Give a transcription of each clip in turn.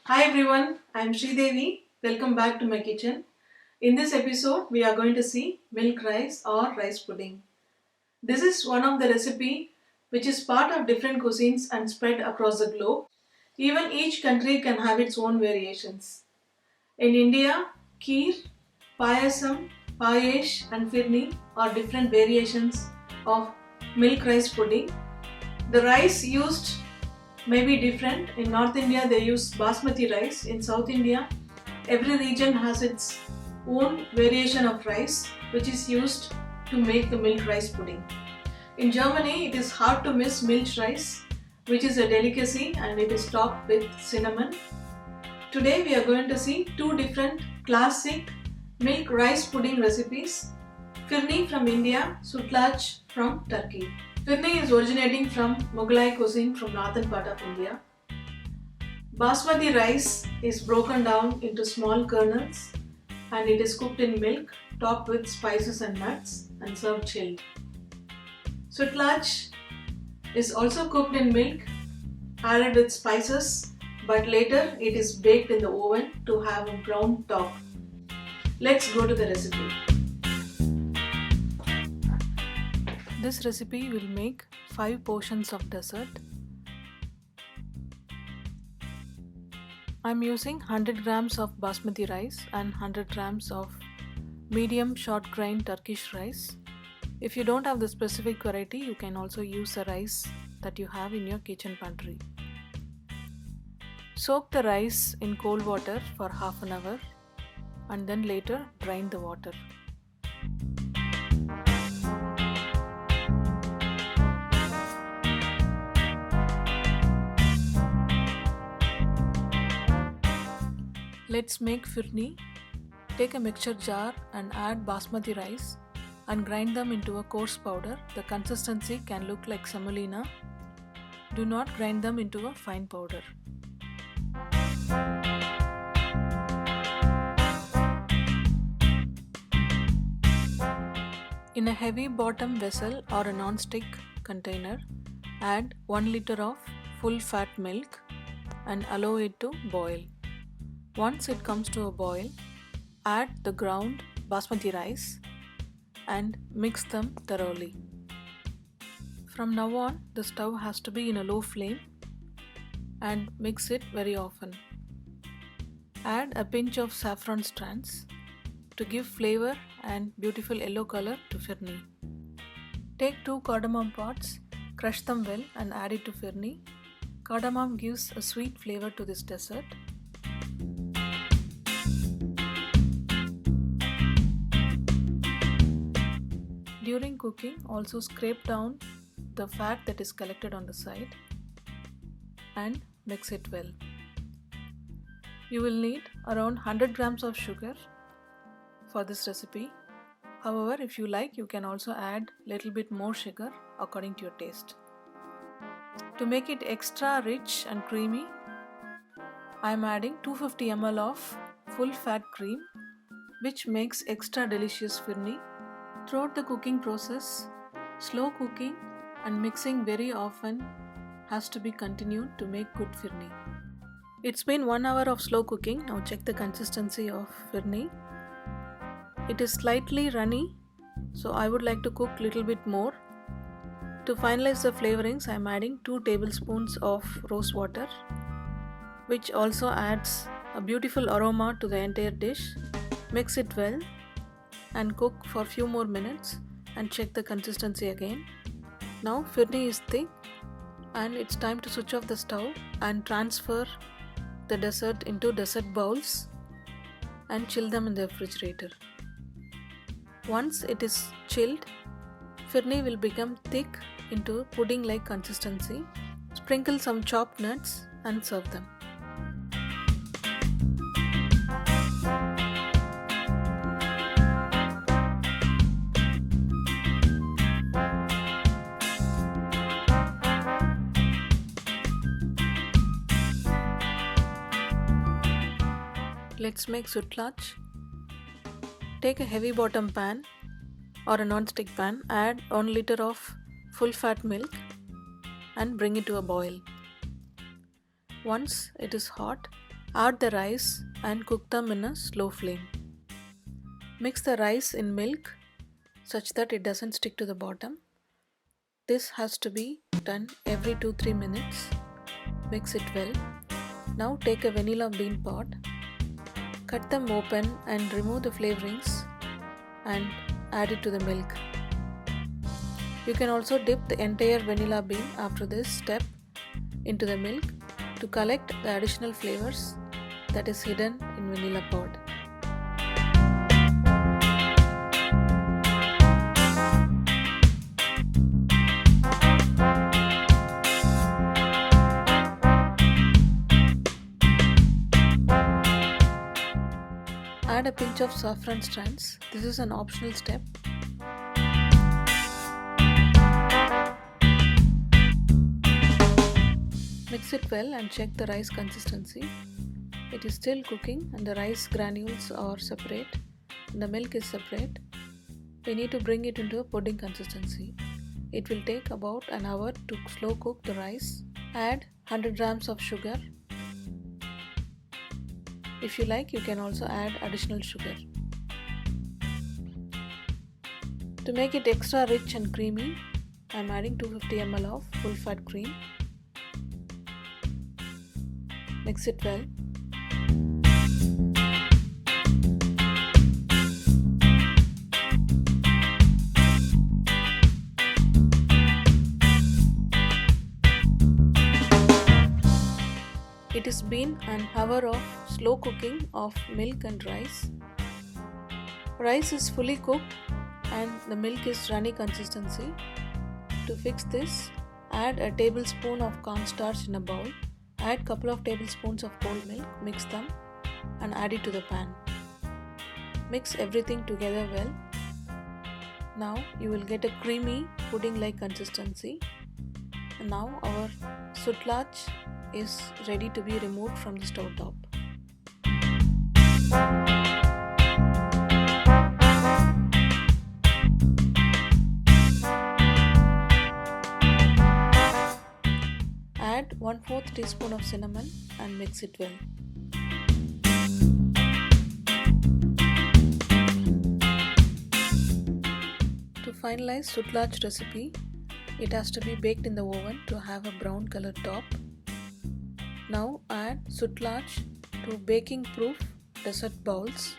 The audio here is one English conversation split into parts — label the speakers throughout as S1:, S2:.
S1: Hi everyone, I am Devi. Welcome back to my kitchen. In this episode, we are going to see milk rice or rice pudding. This is one of the recipe which is part of different cuisines and spread across the globe. Even each country can have its own variations. In India, kheer, payasam, payesh and phirni are different variations of milk rice pudding. The rice used may be different. In North India, they use basmati rice. In South India, every region has its own variation of rice which is used to make the milk rice pudding. In Germany, it is hard to miss milk rice, which is a delicacy and it is topped with cinnamon. Today, we are going to see two different classic milk rice pudding recipes: Phirni from India, Sutlac from Turkey. Phirni is originating from Mughlai cuisine from northern part of India. Basmati rice is broken down into small kernels and it is cooked in milk, topped with spices and nuts and served chilled. Sutlac is also cooked in milk, added with spices, but later it is baked in the oven to have a brown top. Let's go to the recipe. This recipe will make 5 portions of dessert. I am using 100 grams of basmati rice and 100 grams of medium short grain Turkish rice. If you don't have the specific variety, you can also use the rice that you have in your kitchen pantry. Soak the rice in cold water for half an hour and then later drain the water. Let's make phirni. Take a mixture jar and add basmati rice and grind them into a coarse powder. The consistency can look like semolina. Do not grind them into a fine powder. In a heavy bottom vessel or a non-stick container, add 1 liter of full fat milk and allow it to boil. Once it comes to a boil, add the ground basmati rice and mix them thoroughly. From now on, the stove has to be in a low flame and mix it very often. Add a pinch of saffron strands to give flavor and beautiful yellow color to phirni. Take 2 cardamom pods, crush them well and add it to phirni. Cardamom gives a sweet flavor to this dessert. During cooking, also scrape down the fat that is collected on the side and mix it well. You will need around 100 grams of sugar for this recipe. However, if you like, you can also add little bit more sugar according to your taste. To make it extra rich and creamy, I am adding 250 ml of full fat cream, which makes extra delicious phirni. Throughout the cooking process, slow cooking and mixing very often has to be continued to make good phirni. It's been 1 hour of slow cooking. Now check the consistency of phirni. It is slightly runny, so I would like to cook a little bit more. To finalize the flavorings, I am adding 2 tablespoons of rose water, which also adds a beautiful aroma to the entire dish. Mix it well and cook for a few more minutes and check the consistency again. Now phirni is thick and it's time to switch off the stove and transfer the dessert into dessert bowls and chill them in the refrigerator. Once it is chilled, phirni will become thick into pudding-like consistency. Sprinkle some chopped nuts and serve them. Let's make sutlac. Take a heavy bottom pan or a non-stick pan, add 1 liter of full fat milk and bring it to a boil. Once it is hot, Add the rice and cook them in a slow flame. Mix the rice in milk such that it doesn't stick to the bottom. This has to be done every 2-3 minutes. Mix it well. Now take a vanilla bean pot, cut them open and remove the flavorings and add it to the milk. You can also dip the entire vanilla bean after this step into the milk to collect the additional flavors that is hidden in vanilla pod. Add a pinch of saffron strands. This is an optional step. Mix it well and check the rice consistency. It is still cooking and the rice granules are separate and the milk is separate. We need to bring it into a pudding consistency. It will take about an hour to slow cook the rice. Add 100 grams of sugar. If you like, you can also add additional sugar. To make it extra rich and creamy, I am adding 250 ml of full fat cream. Mix it well. It has been an hour of slow cooking of milk and rice. Rice is fully cooked and the milk is runny consistency. To fix this, add a tablespoon of cornstarch in a bowl. Add couple of tablespoons of cold milk, mix them and add it to the pan. Mix everything together well. Now you will get a creamy pudding-like consistency. And now our Sutlac is ready to be removed from the stove top. Add 1/4 teaspoon of cinnamon and mix it well. To finalize Sutlac recipe, it has to be baked in the oven to have a brown color top. Now add Sutlac to baking proof dessert bowls.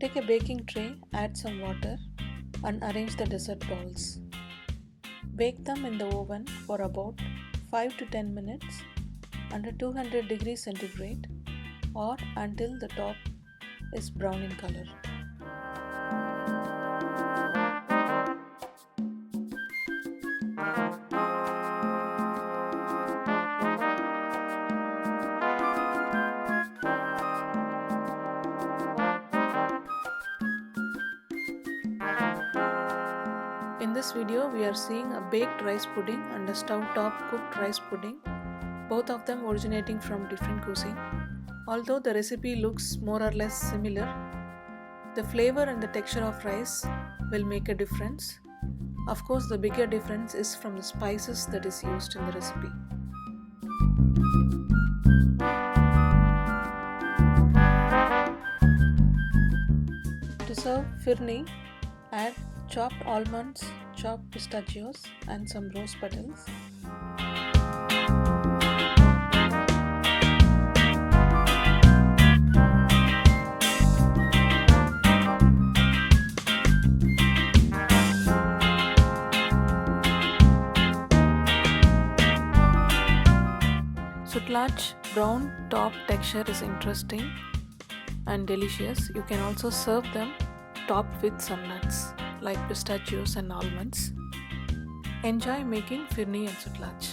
S1: Take a baking tray, add some water and arrange the dessert balls. Bake them in the oven for about 5 to 10 minutes under 200 degrees centigrade or until the top is brown in color. In this video, we are seeing a baked rice pudding and a stove-top cooked rice pudding, both of them originating from different cuisine. Although the recipe looks more or less similar, the flavor and the texture of rice will make a difference. Of course, the bigger difference is from the spices that is used in the recipe. To serve Phirni, add chopped almonds, chopped pistachios and some rose petals. Sutlac brown top texture is interesting and delicious. You can also serve them topped with some nuts like pistachios and almonds. Enjoy making Phirni and Sutlac.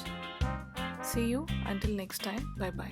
S1: See you until next time. Bye bye.